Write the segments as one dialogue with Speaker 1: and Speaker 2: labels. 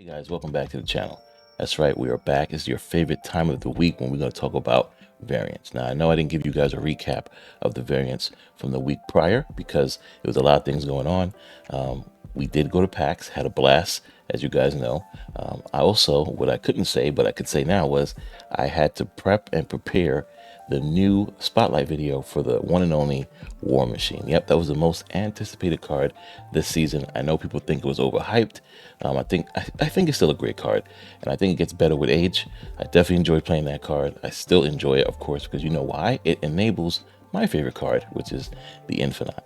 Speaker 1: Guys, welcome back to the channel. That's right, we are back. It's your favorite time of the week when we're going to talk about variants. Now, I know I didn't give you guys a recap of the variants from the week prior because there was a lot of things going on. We did go to PAX, had a blast, as you guys know. I also, what I couldn't say, but I could say now was I had to prep and prepare the new spotlight video for the one and only War Machine. Yep, that was the most anticipated card this season. I know people think it was overhyped. I think it's still a great card, and I think it gets better with age. I definitely enjoy playing that card. I still enjoy it, of course, because you know why? It enables my favorite card, which is the Infinite.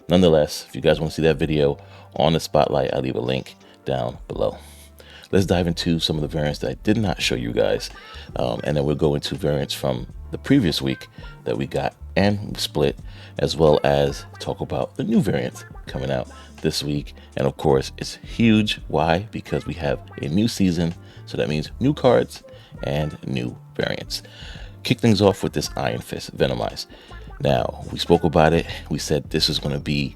Speaker 1: Nonetheless, if you guys want to see that video on the spotlight, I'll leave a link down below. Let's dive into some of the variants that I did not show you guys, and then we'll go into variants from the previous week that we got and split, as well as talk about the new variants coming out this week. And of course, it's huge. Why? Because we have a new season, so that means new cards and new variants. Kick things off with this Iron Fist Venomized. Now, we spoke about it. We said this is going to be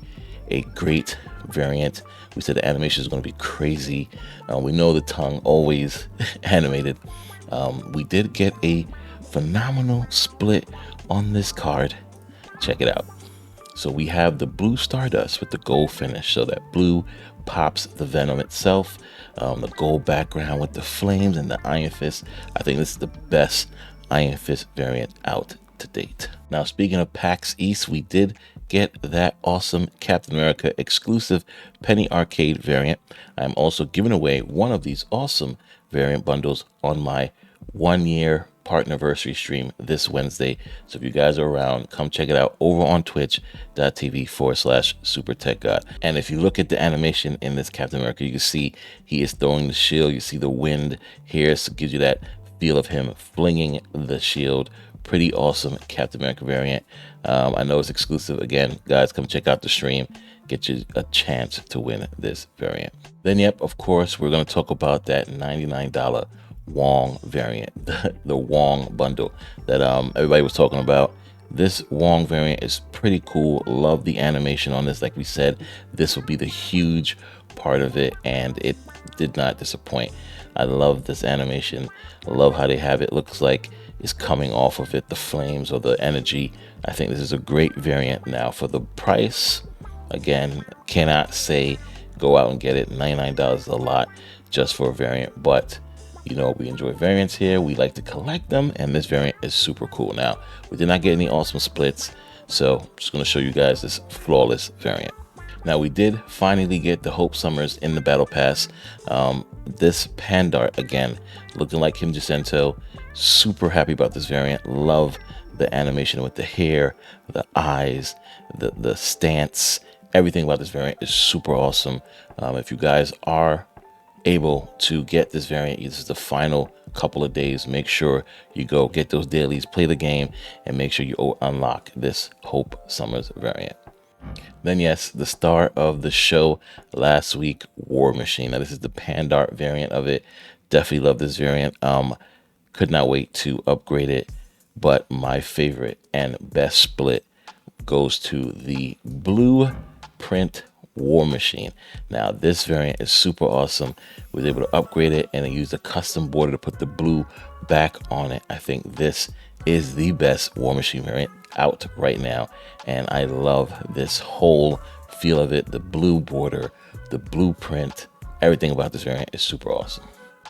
Speaker 1: a great variant. We said the animation is going to be crazy. We know the tongue always animated. We did get a phenomenal split on this card. Check it out. So we have the blue Stardust with the gold finish. So that blue pops the Venom itself. The gold background with the flames and the Iron Fist. I think this is the best Iron Fist variant out to date. Now, speaking of PAX East, we did get that awesome Captain America exclusive Penny Arcade variant. I'm also giving away one of these awesome variant bundles on my 1-year partnerversary stream this Wednesday. So if you guys are around, come check it out over on twitch.tv/SuperTechGod. And if you look at the animation in this Captain America, you can see he is throwing the shield. You see the wind here, so it gives you that feel of him flinging the shield. Pretty awesome Captain America variant. I know it's exclusive. Again, guys, come check out the stream. Get you a chance to win this variant. Then, yep, of course, we're going to talk about that $99 Wong variant, the Wong bundle that everybody was talking about. This Wong variant is pretty cool. Love the animation on this. Like we said, this will be the huge part of it, and it did not disappoint. I love this animation. I love how they have it. Looks like it's coming off of it, the flames or the energy. I think this is a great variant. Now, for the price, again, cannot say go out and get it. $99 is a lot just for a variant, but you know, we enjoy variants here. We like to collect them, and this variant is super cool. Now, we did not get any awesome splits, so I'm just going to show you guys this flawless variant. Now, we did finally get the Hope Summers in the Battle Pass. This Pandart, again, looking like Kim Jacinto. Super happy about this variant. Love the animation with the hair, the eyes, the stance. Everything about this variant is super awesome. If you guys are able to get this variant, this is the final couple of days, make sure you go get those dailies, play the game, and make sure you unlock this Hope Summers variant. Then, yes, the star of the show last week, War Machine. Now, this is the Pandart variant of it. Definitely love this variant. Could not wait to upgrade it, but my favorite and best split goes to the Blueprint War Machine. Now, this variant is super awesome. We was able to upgrade it and I used a custom border to put the blue back on it. I think this is the best War Machine variant out right now, and I love this whole feel of it. The blue border, the blueprint, everything about this variant is super awesome.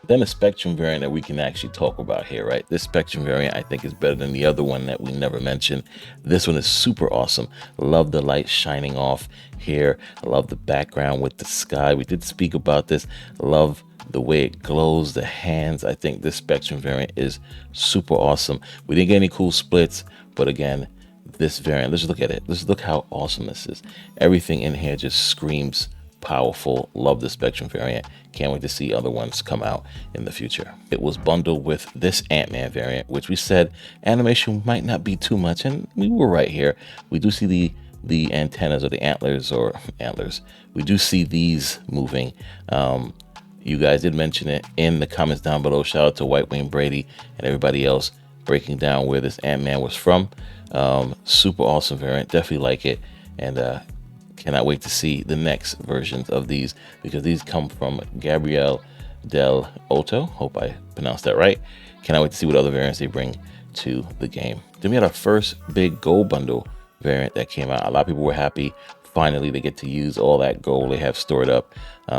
Speaker 1: Then a Spectrum variant that we can actually talk about here, right? This Spectrum variant, I think, is better than the other one that we never mentioned. This one is super awesome. Love the light shining off here. I love the background with the sky. We did speak about this. Love the way it glows, the hands. I think this Spectrum variant is super awesome. We didn't get any cool splits, but again, this variant, let's look at it. Let's look how awesome this is. Everything in here just screams powerful. Love the Spectrum variant. Can't wait to see other ones come out in the future. It was bundled with this Ant-Man variant, which we said animation might not be too much, and we were right here. We do see the antennas or the antlers. We do see these moving. You guys did mention it in the comments down below. Shout out to White Wayne Brady and everybody else breaking down where this Ant-Man was from. Super awesome variant. Definitely like it, and cannot wait to see the next versions of these, because these come from Gabrielle del Otto. Hope I pronounced that right. Cannot wait to see what other variants they bring to the game. Then we had our first big gold bundle variant that came out. A lot of people were happy. Finally, they get to use all that gold they have stored up.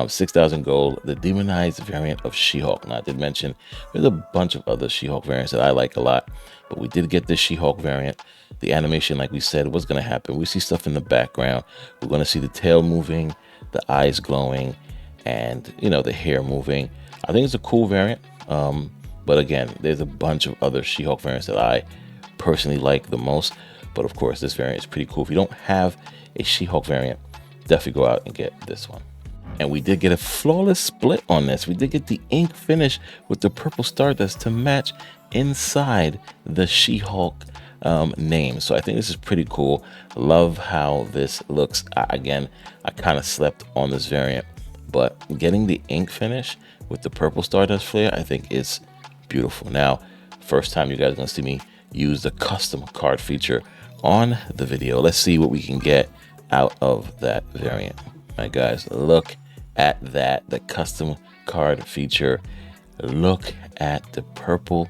Speaker 1: 6,000 gold, the demonized variant of She-Hulk. Now, I did mention there's a bunch of other She-Hulk variants that I like a lot, but we did get this She-Hulk variant. The animation, like we said, what's going to happen? We see stuff in the background. We're going to see the tail moving, the eyes glowing, and, you know, the hair moving. I think it's a cool variant. But again, there's a bunch of other She-Hulk variants that I personally like the most. But of course, this variant is pretty cool. If you don't have a She-Hulk variant, definitely go out and get this one. And we did get a flawless split on this. We did get the ink finish with the purple stardust to match inside the She-Hulk name. So I think this is pretty cool. Love how this looks. Again, I kind of slept on this variant, but getting the ink finish with the purple stardust flare, I think is beautiful. Now, first time you guys are gonna see me use the custom card feature on the video. Let's see what we can get out of that variant. All right, guys, look at that, the custom card feature. Look at the purple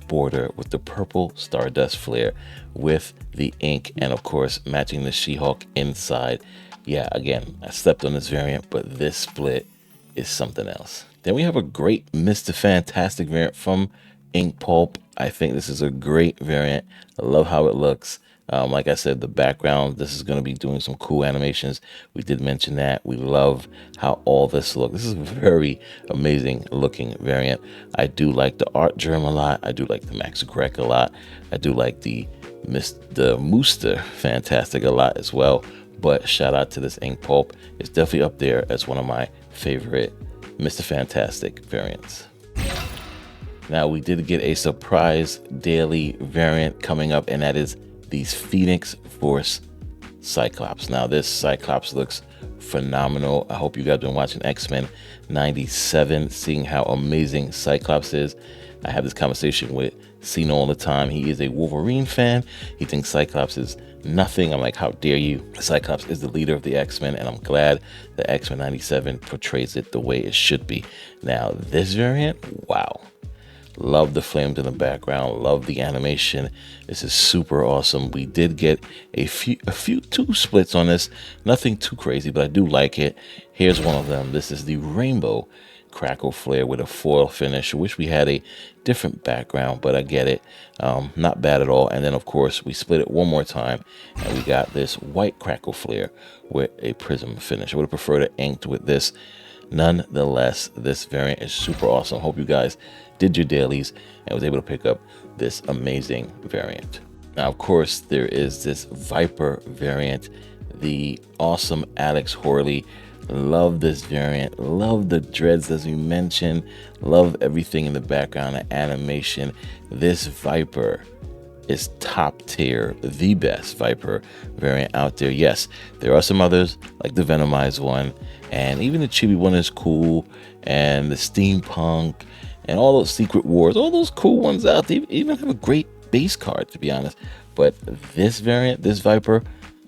Speaker 1: border with the purple stardust flare with the ink, and of course matching the She-Hulk inside. Yeah, again, I slept on this variant, but this split is something else. Then we have a great Mr. Fantastic variant from Ink Pulp. I think this is a great variant. I love how it looks. Like I said, the background, this is going to be doing some cool animations. We did mention that. We love how all this looks. This is a very amazing looking variant. I do like the art germ a lot. I do like the Max Grec a lot. I do like the Mr. Fantastic a lot as well. But shout out to this Ink Pulp. It's definitely up there as one of my favorite Mr. Fantastic variants. Now, we did get a surprise daily variant coming up, and that is these Phoenix Force Cyclops. Now, this Cyclops looks phenomenal. I hope you guys have been watching X-Men 97, seeing how amazing Cyclops is. I have this conversation with Cena all the time. He is a Wolverine fan. He thinks Cyclops is nothing. I'm like, how dare you? Cyclops is the leader of the X-Men, and I'm glad that X-Men 97 portrays it the way it should be. Now, this variant, wow. Love the flames in the background. Love the animation. This is super awesome. We did get two splits on this. Nothing too crazy, but I do like it. Here's one of them. This is the rainbow crackle flare with a foil finish. Wish we had a different background, but I get it. Not bad at all. And then of course we split it one more time, and we got this white crackle flare with a prism finish. I would have preferred it inked with this. Nonetheless, this variant is super awesome. Hope you guys did your dailies and was able to pick up this amazing variant. Now, of course, there is this Viper variant, the awesome Alex Horley. Love this variant. Love the dreads, as we mentioned. Love everything in the background, the animation. This Viper is top tier, the best Viper variant out there. Yes, there are some others like the Venomized one, and even the Chibi one is cool, and the Steampunk, and all those Secret Wars, all those cool ones out there. Even have a great base card, to be honest. But this variant, this Viper,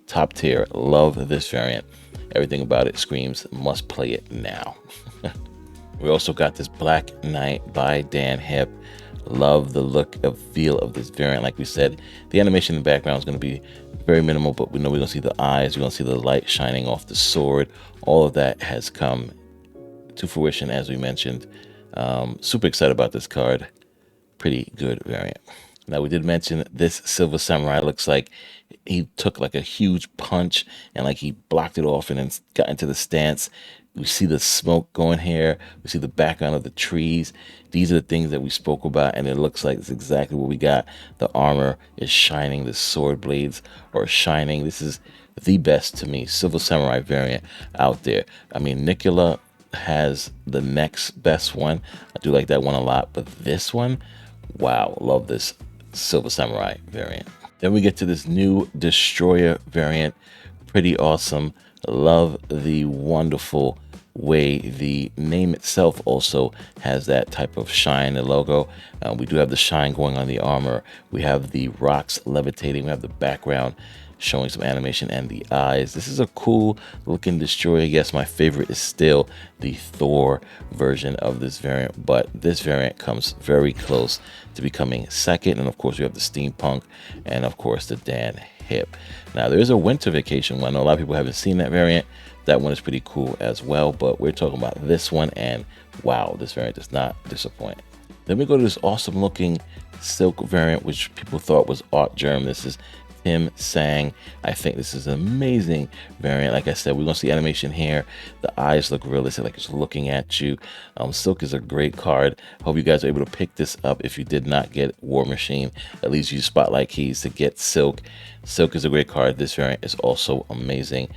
Speaker 1: top tier. Love this variant. Everything about it screams, must play it now. We also got this Black Knight by Dan Hip. Love the look and feel of this variant. Like we said, the animation in the background is going to be very minimal, but we know we're going to see the eyes, we're going to see the light shining off the sword. All of that has come to fruition, as we mentioned. Super excited about this card. Pretty good variant. Now, we did mention this Silver Samurai looks like he took like a huge punch and like he blocked it off and then got into the stance. We see the smoke going here. We see the background of the trees. These are the things that we spoke about, and it looks like it's exactly what we got. The armor is shining. The sword blades are shining. This is the best, to me, Silver Samurai variant out there. I mean, Nicola has the next best one. I do like that one a lot, but this one, wow, love this Silver Samurai variant. Then we get to this new Destroyer variant. Pretty awesome. Love the wonderful way the name itself also has that type of shine, the logo. We do have the shine going on the armor. We have the rocks levitating. We have the background showing some animation and the eyes. This is a cool looking destroyer. Yes, my favorite is still the Thor version of this variant, but this variant comes very close to becoming second. And of course, we have the steampunk and of course the Dan Hip. Now there is a winter vacation one. I know a lot of people haven't seen that variant. That one is pretty cool as well, but we're talking about this one, and wow, this variant does not disappoint. Then we go to this awesome looking silk variant, which people thought was Art Germ. This is Tim Sang. I think this is an amazing variant. Like I said, we're gonna see animation here. The eyes look realistic, like it's looking at you. Silk is a great card. Hope you guys are able to pick this up. If you did not get War Machine, at least use Spotlight keys to get Silk. Silk is a great card. This variant is also amazing.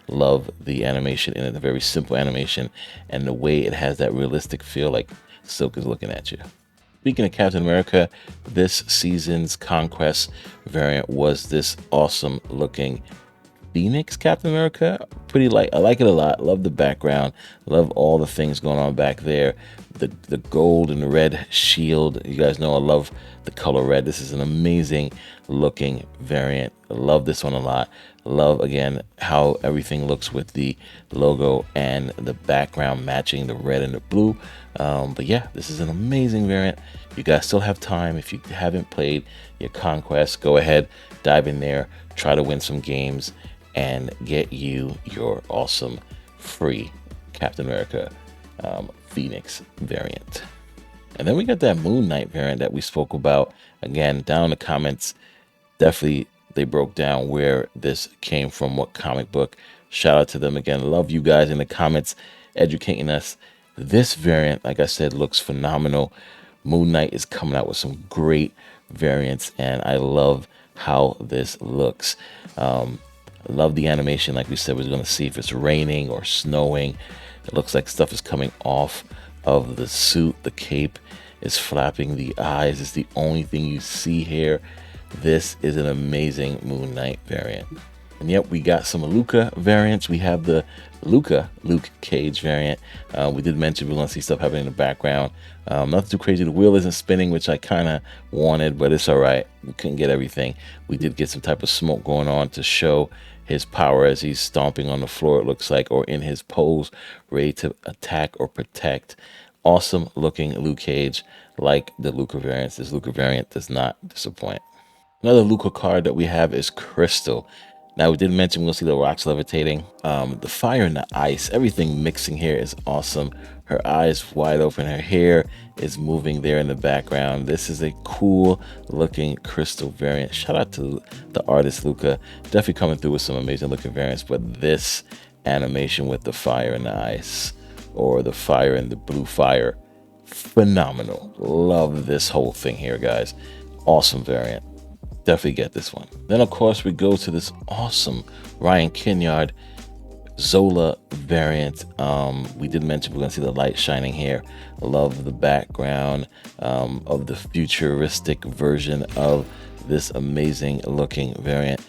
Speaker 1: Love the animation in it, a very simple animation, and the way it has that realistic feel, like Silk is looking at you. Speaking of Captain America, this season's Conquest variant was this awesome looking Phoenix Captain America. Pretty light. I like it a lot. Love the background. Love all the things going on back there. The gold and red shield. You guys know I love the color red. This is an amazing looking variant. I love this one a lot. Love again how everything looks with the logo and the background matching the red and the blue. But yeah, this is an amazing variant. You guys still have time. If you haven't played your Conquest, go ahead, dive in there, try to win some games, and get you your awesome free Captain America Phoenix variant. And then we got that Moon Knight variant that we spoke about. Again, down in the comments, definitely they broke down where this came from, what comic book. Shout out to them again. Love you guys in the comments educating us. This variant, like I said, looks phenomenal. Moon Knight is coming out with some great variants, and I love how this looks. Love the animation. Like we said, we're going to see if it's raining or snowing. It looks like stuff is coming off of the suit. The cape is flapping. The eyes is the only thing you see here. This is an amazing Moon Knight variant. And yep, we got some Luca variants. We have the Luke Cage variant. We did mention we're going to see stuff happening in the background. Nothing too crazy. The wheel isn't spinning, which I kind of wanted, but it's all right. We couldn't get everything. We did get some type of smoke going on to show his power as he's stomping on the floor, it looks like, or in his pose, ready to attack or protect. Awesome looking Luke Cage, like the Luca variants. This Luca variant does not disappoint. Another Luca card that we have is Crystal. Now, we did mention we'll see the rocks levitating. The fire and the ice, everything mixing here is awesome. Her eyes wide open, her hair is moving there in the background. This is a cool looking Crystal variant. Shout out to the artist Luca. Definitely coming through with some amazing looking variants, but this animation with the fire and the ice, or the fire and the blue fire, phenomenal. Love this whole thing here, guys. Awesome variant. Definitely get this one. Then of course we go to this awesome Ryan Kinyard Zola variant. We did mention we're gonna see the light shining here. Love the background of the futuristic version of this amazing looking variant.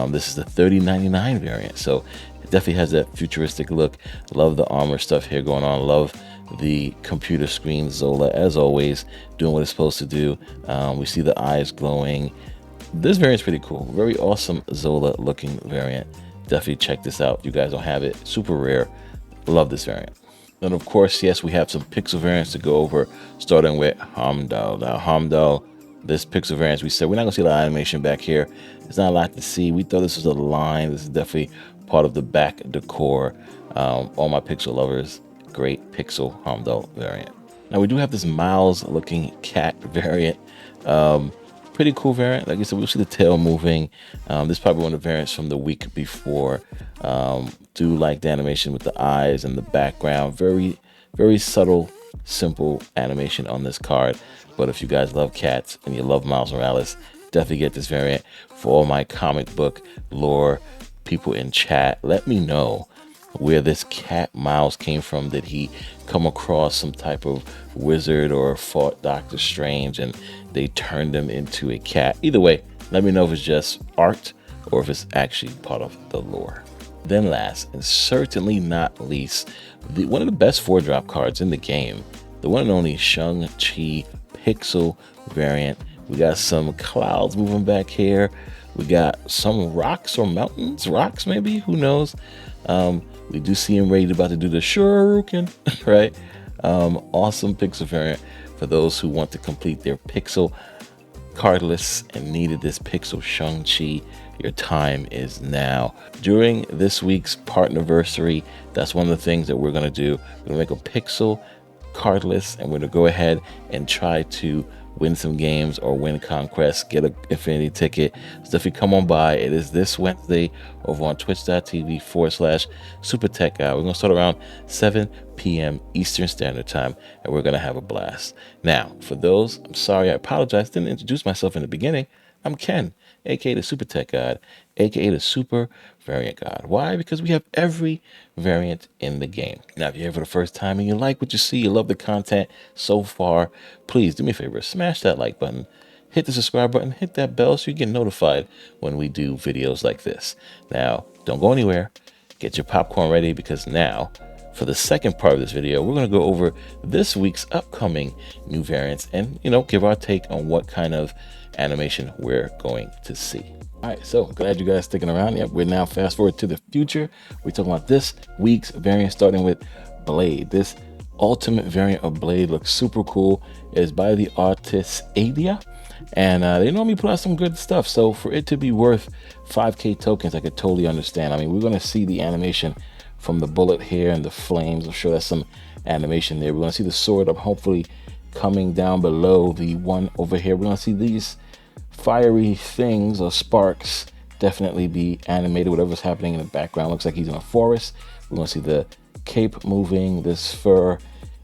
Speaker 1: This is the 3099 variant, so it definitely has that futuristic look. Love the armor stuff here going on. Love the computer screen Zola, as always, doing what it's supposed to do. We see the eyes glowing. This variant's pretty cool. Very awesome Zola looking variant. Definitely check this out if you guys don't have it. Super rare. Love this variant. Then of course, yes, we have some pixel variants to go over, starting with Hamdall. Now Hamdall, this pixel variants, we said we're not gonna see a lot of animation back here. There's not a lot to see. We thought this was a line. This is definitely part of the back decor. All my pixel lovers, great pixel Hamdall variant. Now we do have this Miles looking cat variant. Pretty cool variant. Like I said, we'll see the tail moving. This is probably one of the variants from the week before. Do like the animation with the eyes and the background. Very, very subtle, simple animation on this card. But if you guys love cats and you love Miles Morales, definitely get this variant. For all my comic book lore people in chat, let me know where this cat Miles came from. Did he come across some type of wizard or fought Doctor Strange and they turned him into a cat? Either way, let me know if it's just art or if it's actually part of the lore. Then last, and certainly not least, one of the best 4-drop cards in the game, the one and only Shang-Chi pixel variant. We got some clouds moving back here. We got some rocks or mountains, rocks maybe, who knows. We do see him ready about to do the shuriken, right? Awesome pixel variant for those who want to complete their pixel cardless and needed this pixel Shang-Chi. Your time is now. During this week's partnerversary, that's one of the things that we're going to do. We're going to make a pixel cardless, and we're going to go ahead and try to win some games or win conquests, get an Infinity ticket. So if you come on by, it is this Wednesday over on twitch.tv/SuperTechGod. We're going to start around 7 p.m. Eastern Standard Time, and we're going to have a blast. Now, for those, I'm sorry, I apologize, didn't introduce myself in the beginning. I'm Ken, aka the SuperTechGod, aka the Super Variant God. Why? Because we have every variant in the game. Now, if you're here for the first time and you like what you see, you love the content so far, please do me a favor, smash that like button, hit the subscribe button, hit that bell so you get notified when we do videos like this. Now, don't go anywhere. Get your popcorn ready, because now, for the second part of this video, we're going to go over this week's upcoming new variants and, give our take on what kind of animation we're going to see. All right, so glad you guys sticking around. Yep, we're now fast forward to the future. We're talking about this week's variant, starting with Blade. This ultimate variant of Blade looks super cool. It is by the artist Adia, and they normally put out some good stuff. So for it to be worth 5K tokens, I could totally understand. I mean, we're going to see the animation from the bullet here and the flames. I'm sure that's some animation there. We're going to see the sword up, hopefully coming down below the one over here. We're going to see these fiery things or sparks definitely be animated. Whatever's happening in the background looks like he's in a forest. We're going to see the cape moving, this fur,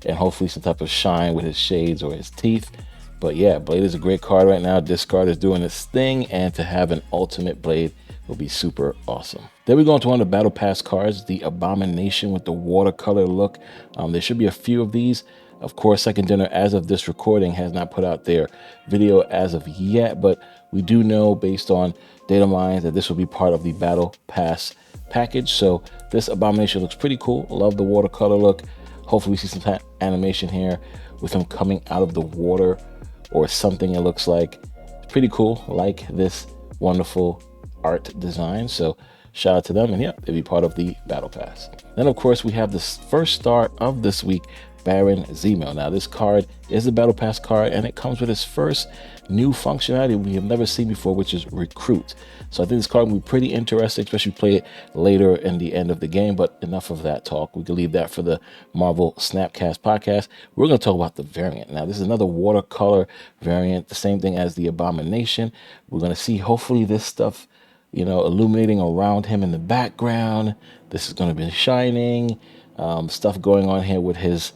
Speaker 1: and hopefully some type of shine with his shades or his teeth. But yeah, Blade is a great card right now. Discard is doing its thing, and to have an ultimate Blade will be super awesome. Then we go into one of the Battle Pass cards, the Abomination with the watercolor look. There should be a few of these. Of course, Second Dinner, as of this recording, has not put out their video as of yet, but we do know based on data mines that this will be part of the Battle Pass package. So this Abomination looks pretty cool. Love the watercolor look. Hopefully we see some animation here with him coming out of the water or something. It looks like pretty cool, like this wonderful art design. So shout out to them, and yeah, they'll be part of the Battle Pass. Then of course we have this first star of this week, Baron Zemo. Now this card is a Battle Pass card, and it comes with its first new functionality we have never seen before, which is Recruit. So I think this card will be pretty interesting, especially play it later in the end of the game. But enough of that talk. We can leave that for the Marvel Snapcast podcast. We're going to talk about the variant. Now this is another watercolor variant, the same thing as the Abomination. We're going to see hopefully this stuff illuminating around him in the background. This is going to be shining. Stuff going on here with his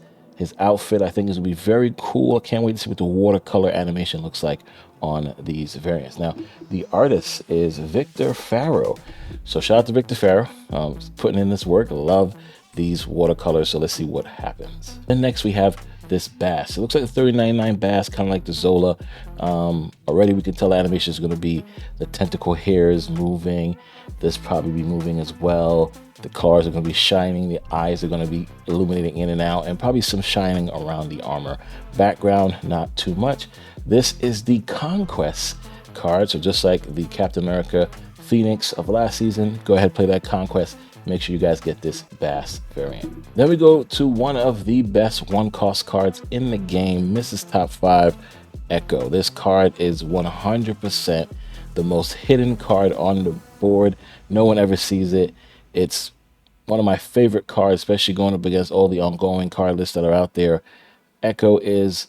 Speaker 1: outfit. I think this will be very cool. I can't wait to see what the watercolor animation looks like on these variants. Now, the artist is Victor Farrow. So shout out to Victor Farrow, putting in this work. Love these watercolors. So let's see what happens. Then next we have this bass. It looks like a 3099 bass, kind of like the Zola. Already we can tell the animation is going to be the tentacle hairs moving. This probably be moving as well. The colors are going to be shining. The eyes are going to be illuminating in and out, and probably some shining around the armor. Background, not too much. This is the Conquest card. So just like the Captain America Phoenix of last season, go ahead, play that Conquest. Make sure you guys get this bass variant. Then we go to one of the best one-cost cards in the game, Mrs. Top 5 Echo. This card is 100% the most hidden card on the board. No one ever sees it. It's one of my favorite cards, especially going up against all the ongoing card lists that are out there. Echo is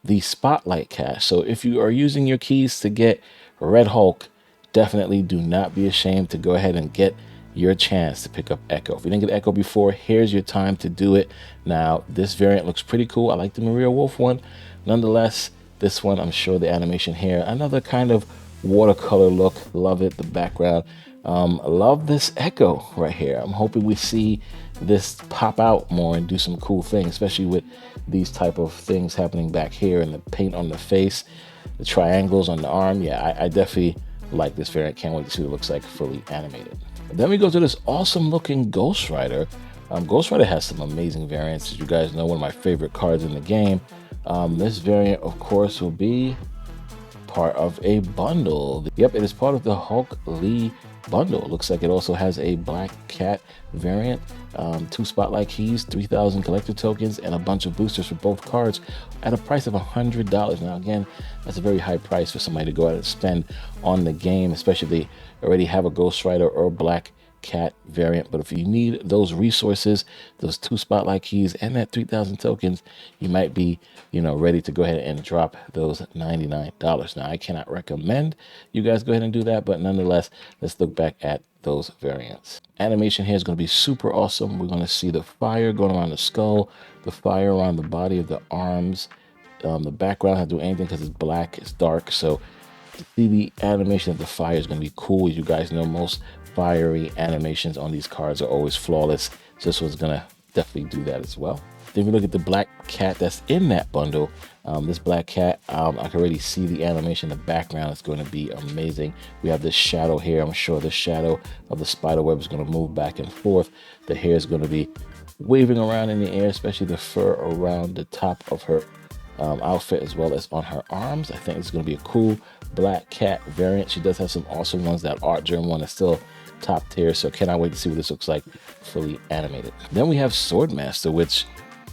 Speaker 1: the Spotlight cache. So if you are using your keys to get Red Hulk, definitely do not be ashamed to go ahead and get your chance to pick up Echo. If you didn't get Echo before, here's your time to do it. Now, this variant looks pretty cool. I like the Maria Wolf one. Nonetheless, this one, I'm sure the animation here, another kind of watercolor look. Love it, the background. Love this Echo right here. I'm hoping we see this pop out more and do some cool things, especially with these type of things happening back here and the paint on the face, the triangles on the arm. Yeah, I definitely like this variant. Can't wait to see what it looks like fully animated. Then we go to this awesome looking Ghost Rider. Ghost Rider has some amazing variants. As you guys know, one of my favorite cards in the game. This variant, of course, will be part of a bundle. Yep, it is part of the Hulk Lee bundle. Looks like it also has a Black Cat variant, 2 spotlight keys, 3,000 collector tokens, and a bunch of boosters for both cards at a price of $100. Now again, that's a very high price for somebody to go out and spend on the game, especially if they already have a Ghost Rider or Black Cat variant. But if you need those resources, those 2 spotlight keys and that 3,000 tokens, you might be, ready to go ahead and drop those $99. Now I cannot recommend you guys go ahead and do that, but nonetheless, let's look back at those variants. Animation here is going to be super awesome. We're going to see the fire going around the skull, the fire around the body of the arms. The background doesn't do anything because it's black, it's dark, so to see the animation of the fire is going to be cool. As you guys know, most fiery animations on these cards are always flawless, so this one's going to definitely do that as well. Then we look at the Black Cat that's in that bundle. This Black Cat, I can already see the animation in the background. It's going to be amazing. We have this shadow here. I'm sure the shadow of the spider web is going to move back and forth. The hair is going to be waving around in the air, especially the fur around the top of her outfit as well as on her arms. I think it's going to be a cool Black Cat variant. She does have some awesome ones. That art germ one is still top tier, so cannot wait to see what this looks like fully animated. Then we have Swordmaster, which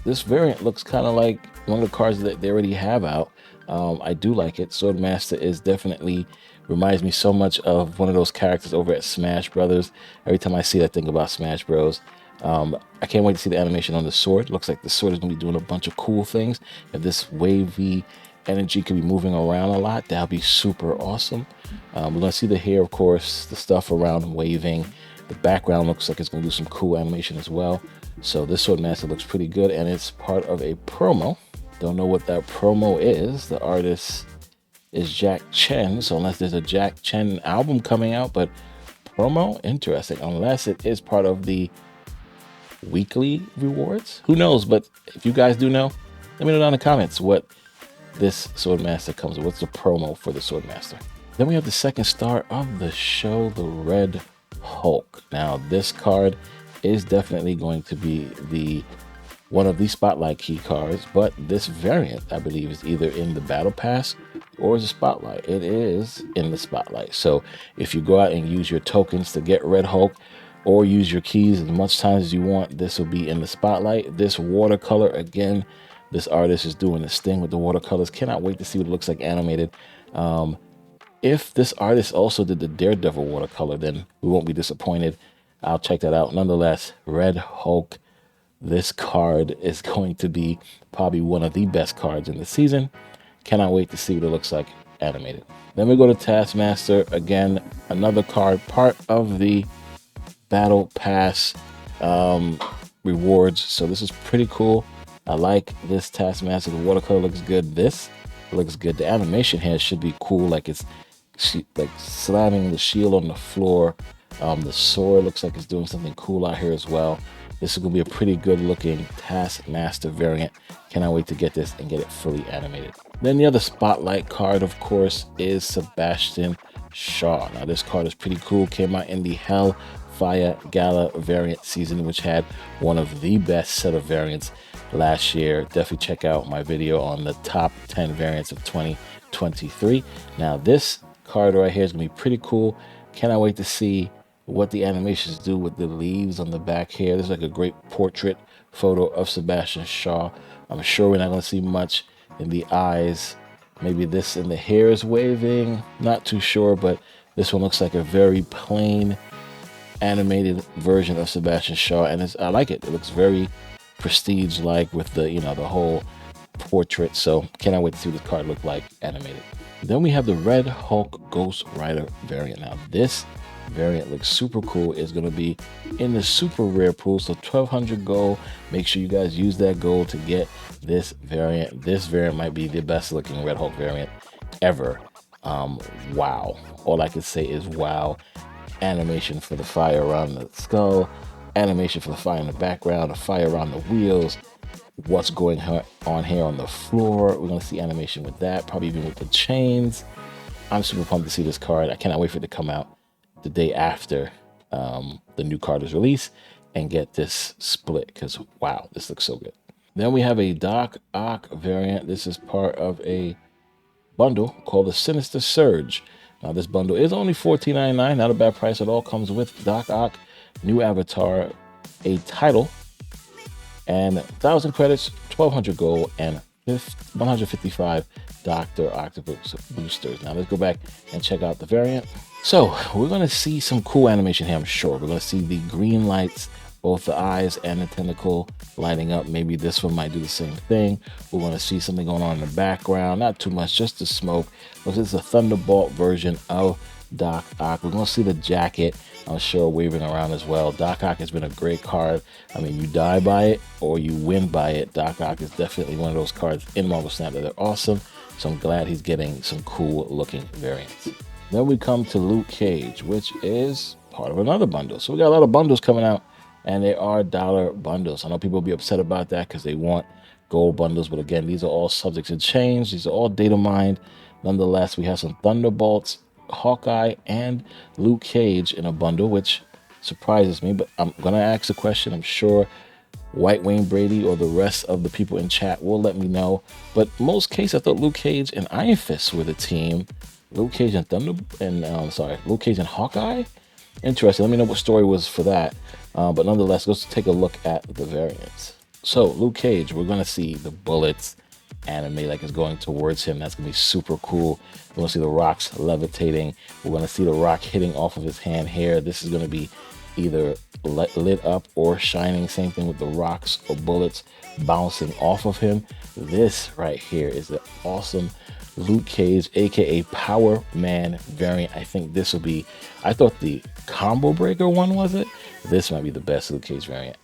Speaker 1: this variant looks kind of like one of the cards that they already have out. I do like it. Swordmaster is definitely reminds me so much of one of those characters over at Smash Brothers. Every time I see that, I think about Smash Bros. I can't wait to see the animation on the sword. Looks like the sword is going to be doing a bunch of cool things. If this wavy energy could be moving around a lot, that'll be super awesome. We're going to see the hair, of course, the stuff around waving. The background looks like it's going to do some cool animation as well. So this Swordmaster looks pretty good, and it's part of a promo. Don't know what that promo is. The artist is Jack Chen, so unless there's a Jack Chen album coming out, but promo, interesting. Unless it is part of the weekly rewards, who knows? But if you guys do know, let me know down in the comments what this Swordmaster comes with. What's the promo for the Swordmaster? Then we have the second star of the show, the Red Hulk. Now this card is definitely going to be one of the spotlight key cards, but this variant I believe is either in the battle pass or is a spotlight. It is in the spotlight, so if you go out and use your tokens to get Red Hulk or use your keys as much times as you want, this will be in the spotlight. This watercolor, again, this artist is doing this thing with the watercolors. Cannot wait to see what it looks like animated. If this artist also did the Daredevil watercolor, then we won't be disappointed. I'll check that out. Nonetheless, Red Hulk, this card is going to be probably one of the best cards in the season. Cannot wait to see what it looks like animated. Then we go to Taskmaster. Again, another card, part of the Battle Pass rewards. So this is pretty cool. I like this Taskmaster. The watercolor looks good. This looks good. The animation here should be cool. Like it's like slamming the shield on the floor. The sword looks like it's doing something cool out here as well. This is going to be a pretty good looking Taskmaster variant. Cannot wait to get this and get it fully animated. Then the other spotlight card, of course, is Sebastian Shaw. Now this card is pretty cool. Came out in the Hellfire Gala variant season, which had one of the best set of variants last year. Definitely check out my video on the top 10 variants of 2023. Now this card right here is going to be pretty cool. Cannot wait to see what the animations do with the leaves on the back here. This is like a great portrait photo of Sebastian Shaw. I'm sure we're not going to see much in the eyes. Maybe this in the hair is waving. Not too sure, but this one looks like a very plain animated version of Sebastian Shaw, and I like it. It looks very prestige-like with the the whole portrait. So cannot wait to see what this card look like animated. Then we have the Red Hulk Ghost Rider variant. Now this variant looks super cool. It's going to be in the super rare pool, so 1200 gold. Make sure you guys use that gold to get this variant. This variant might be the best looking Red Hulk variant ever. Wow, all I can say is wow. Animation for the fire around the skull, animation for the fire in the background, the fire around the wheels, what's going on here on the floor. We're going to see animation with that, probably even with the chains. I'm super pumped to see this card. I cannot wait for it to come out the day after the new card is released and get this split, because wow, this looks so good. Then we have a Doc Ock variant. This is part of a bundle called the Sinister Surge. Now, this bundle is only $14.99, not a bad price at all. Comes with Doc Ock, new avatar, a title, and 1,000 credits, 1,200 gold, and 155 Dr. Octopus boosters. Now, let's go back and check out the variant. So, we're going to see some cool animation here, I'm sure. We're going to see the green lights, both the eyes and the tentacle lighting up. Maybe this one might do the same thing. We're going to see something going on in the background. Not too much, just the smoke. This is a Thunderbolt version of Doc Ock. We're going to see the jacket, I'm sure, waving around as well. Doc Ock has been a great card. I mean, you die by it or you win by it. Doc Ock is definitely one of those cards in Marvel Snap that are awesome. So I'm glad he's getting some cool looking variants. Then we come to Luke Cage, which is part of another bundle. So we got a lot of bundles coming out, and they are dollar bundles. I know people will be upset about that because they want gold bundles, but again, these are all subject to change. These are all data mined. Nonetheless, we have some Thunderbolts, Hawkeye, and Luke Cage in a bundle, which surprises me, but I'm going to ask a question. I'm sure White Wayne Brady or the rest of the people in chat will let me know. But most cases, I thought Luke Cage and Iron Fist were the team. Luke Cage and Luke Cage and Hawkeye. Interesting. Let me know what story was for that. But nonetheless, let's take a look at the variants. So Luke Cage, we're gonna see the bullets animate like it's going towards him. That's gonna be super cool. We're gonna see the rocks levitating. We're gonna see the rock hitting off of his hand here. This is gonna be either lit up or shining. Same thing with the rocks or bullets bouncing off of him. This right here is the awesome Luke Cage, aka Power Man variant. I think this will be, I thought the Combo Breaker one was it. This might be the best Luke Cage variant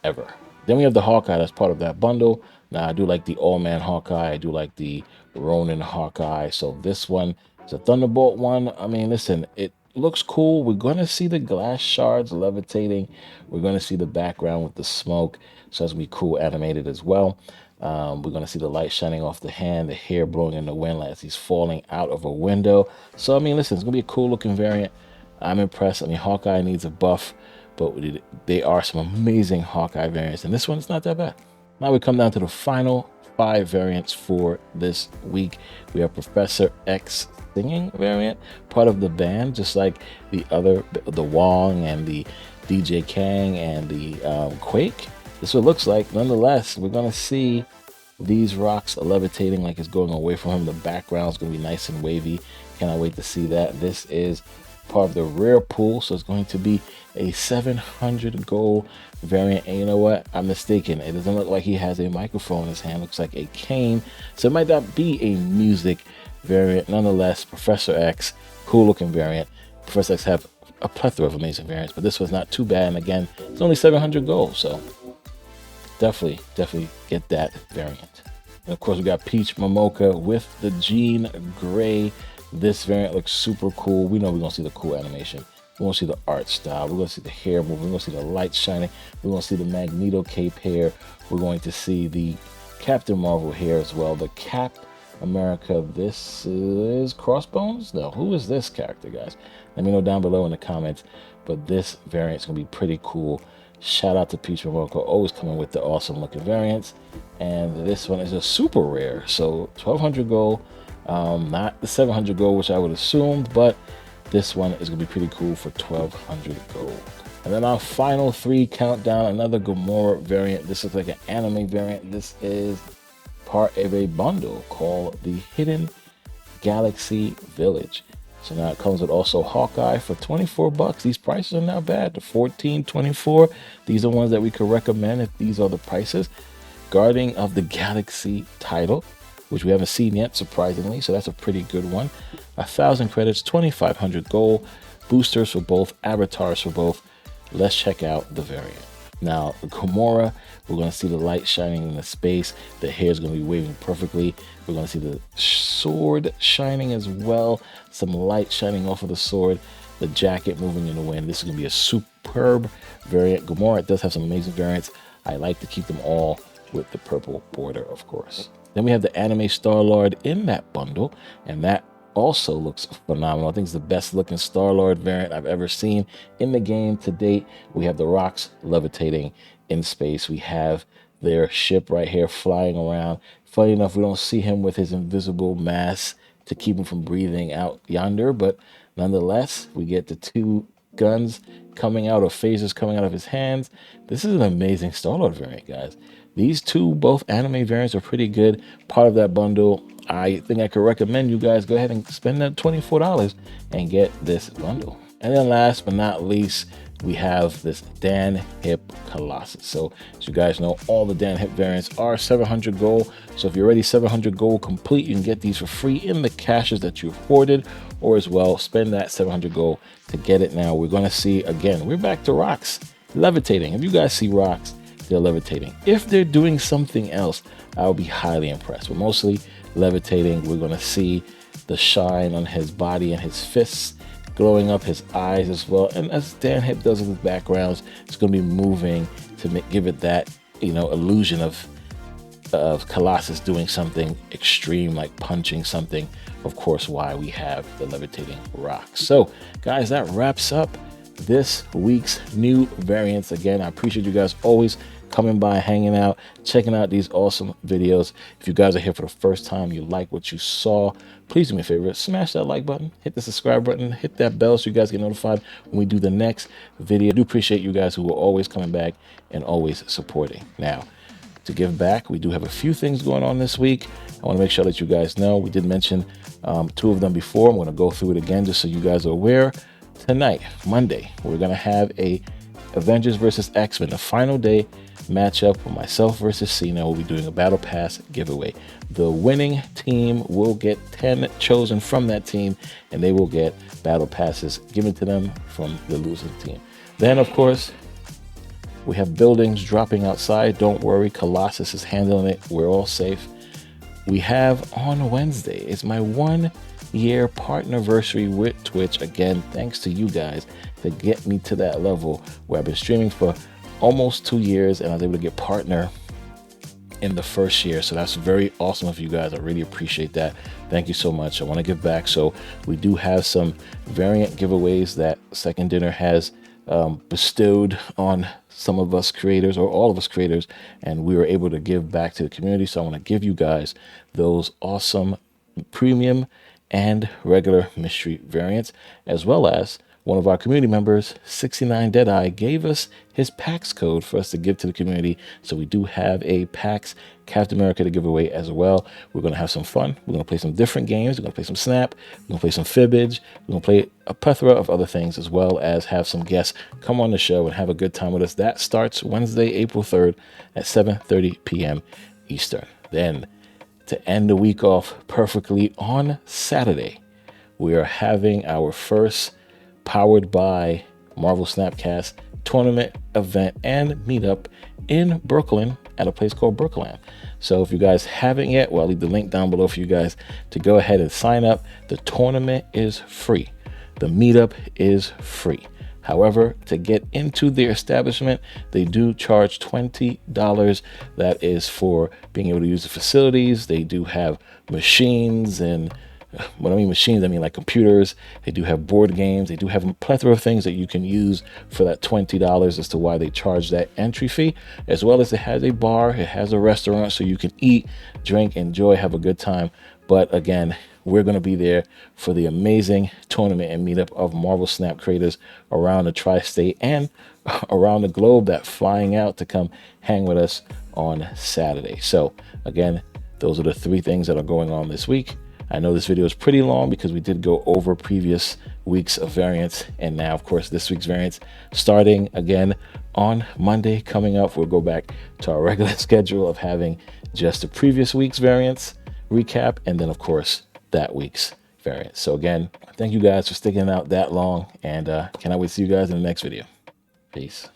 Speaker 1: ever. Then we have the Hawkeye that's part of that bundle. Now I do like the All-Man Hawkeye. I do like the Ronin Hawkeye. So this one is a Thunderbolt one. I mean, listen, it looks cool. We're going to see the glass shards levitating. We're going to see the background with the smoke. So that's going to be cool animated as well. We're going to see the light shining off the hand, the hair blowing in the wind as he's falling out of a window. So, I mean, listen, it's going to be a cool looking variant. I'm impressed. I mean, Hawkeye needs a buff, but there are some amazing Hawkeye variants, and this one's not that bad. Now we come down to the final 5 variants for this week. We have Professor X singing variant, part of the band, just like the other, the Wong and the DJ Kang and the Quake. This is what it looks like. Nonetheless, we're going to see these rocks levitating like it's going away from him. The background is going to be nice and wavy. Cannot wait to see that. This is part of the rare pool, so it's going to be a 700 gold variant. And you know what? I'm mistaken. It doesn't look like he has a microphone in his hand. It looks like a cane. So it might not be a music variant. Nonetheless, Professor X, cool looking variant. Professor X have a plethora of amazing variants, but this was not too bad. And again, it's only 700 gold, so definitely get that variant. And of course, we got Peach Momoka with the Jean Grey. This variant looks super cool. We know we're gonna see the cool animation. We're gonna see the art style. We're gonna see the hair moving. We're gonna see the lights shining. We're gonna see the Magneto cape hair. We're going to see the Captain Marvel hair as well. The Cap America. This is Crossbones? No, who is this character, guys? Let me know down below in the comments. But this variant is gonna be pretty cool. Shout out to Peach Momoka, always coming with the awesome looking variants. And this one is a super rare, so 1200 gold. Not the 700 gold, which I would assume, but this one is gonna be pretty cool for 1200 gold. And then our final 3 countdown, another Gamora variant. This looks like an anime variant. This is part of a bundle called the Hidden Galaxy Village. So now it comes with also Hawkeye for 24 bucks. These prices are not bad. The 14, 24. These are ones that we could recommend if these are the prices. Guardian of the Galaxy title, which we haven't seen yet, surprisingly. So that's a pretty good one. 1,000 credits, 2,500 gold. Boosters for both, avatars for both. Let's check out the variant. Now, Gamora, we're going to see the light shining in the space. The hair is going to be waving perfectly. We're going to see the sword shining as well. Some light shining off of the sword. The jacket moving in the wind. This is going to be a superb variant. Gamora does have some amazing variants. I like to keep them all with the purple border, of course. Then we have the anime Star-Lord in that bundle, and that also looks phenomenal. I think it's the best looking Star-Lord variant I've ever seen in the game to date. We have the rocks levitating in space. We have their ship right here flying around. Funny enough, we don't see him with his invisible mask to keep him from breathing out yonder, but nonetheless, we get the two guns coming out, or phasers coming out of his hands. This is an amazing Star-Lord variant, guys. These two, both anime variants, are pretty good. Part of that bundle. I think I could recommend you guys go ahead and spend that $24 and get this bundle. And then last but not least, we have this Dan Hip Colossus. So as you guys know, all the Dan Hip variants are 700 gold. So if you're already 700 gold complete, you can get these for free in the caches that you've hoarded, or as well spend that 700 gold to get it. Now we're going to see, again, we're back to rocks levitating. If you guys see rocks, they're levitating. If they're doing something else, I'll be highly impressed. But mostly levitating. We're going to see the shine on his body and his fists, glowing up his eyes as well. And as Dan Hip does with his backgrounds, it's going to be moving to give it that, illusion of Colossus doing something extreme, like punching something. Of course, why we have the levitating rocks. So guys, that wraps up this week's new variants. Again, I appreciate you guys always coming by, hanging out, checking out these awesome videos. If you guys are here for the first time, you like what you saw, please do me a favor, smash that like button, hit the subscribe button, hit that bell so you guys get notified when we do the next video. I do appreciate you guys who are always coming back and always supporting. Now, to give back, we do have a few things going on this week. I want to make sure that you guys know. We did mention two of them before. I'm going to go through it again just so you guys are aware. Tonight, Monday, we're going to have a Avengers versus X-Men, the final day matchup with myself versus Cena. We'll be doing a battle pass giveaway. The winning team will get 10 chosen from that team, and they will get battle passes given to them from the losing team. Then, of course, we have buildings dropping outside. Don't worry, Colossus is handling it. We're all safe. We have on Wednesday, it's my 1-year partnerversary with Twitch. Again, thanks to you guys to get me to that level where I've been streaming for almost 2 years, and I was able to get partner in the first year. So that's very awesome of you guys. I really appreciate that. Thank you so much. I want to give back. So we do have some variant giveaways that Second Dinner has bestowed on some of us creators, or all of us creators, and we were able to give back to the community. So I want to give you guys those awesome premium and regular mystery variants, as well as one of our community members, 69 Deadeye, gave us his PAX code for us to give to the community. So we do have a PAX Captain America to give away as well. We're going to have some fun. We're going to play some different games. We're going to play some Snap. We're going to play some Fibbage. We're going to play a plethora of other things, as well as have some guests come on the show and have a good time with us. That starts Wednesday, April 3rd at 7:30 p.m. Eastern. Then, to end the week off perfectly, on Saturday, we are having our first powered by Marvel Snapcast tournament event and meetup in Brooklyn at a place called Brookland. So if you guys haven't yet, well, I'll leave the link down below for you guys to go ahead and sign up. The tournament is free. The meetup is free. However, to get into their establishment, they do charge $20. That is for being able to use the facilities. They do have machines, and when I mean machines, I mean like computers. They do have board games. They do have a plethora of things that you can use for that $20 as to why they charge that entry fee, as well as it has a bar, it has a restaurant, so you can eat, drink, enjoy, have a good time. But again, we're going to be there for the amazing tournament and meetup of Marvel Snap creators around the tri-state and around the globe that flying out to come hang with us on Saturday. So again, those are the three things that are going on this week. I know this video is pretty long because we did go over previous weeks of variants, and now, of course, this week's variants starting again on Monday coming up. We'll go back to our regular schedule of having just the previous week's variants recap, and then, of course, that week's variants. So again, thank you guys for sticking out that long, and cannot wait to see you guys in the next video. Peace.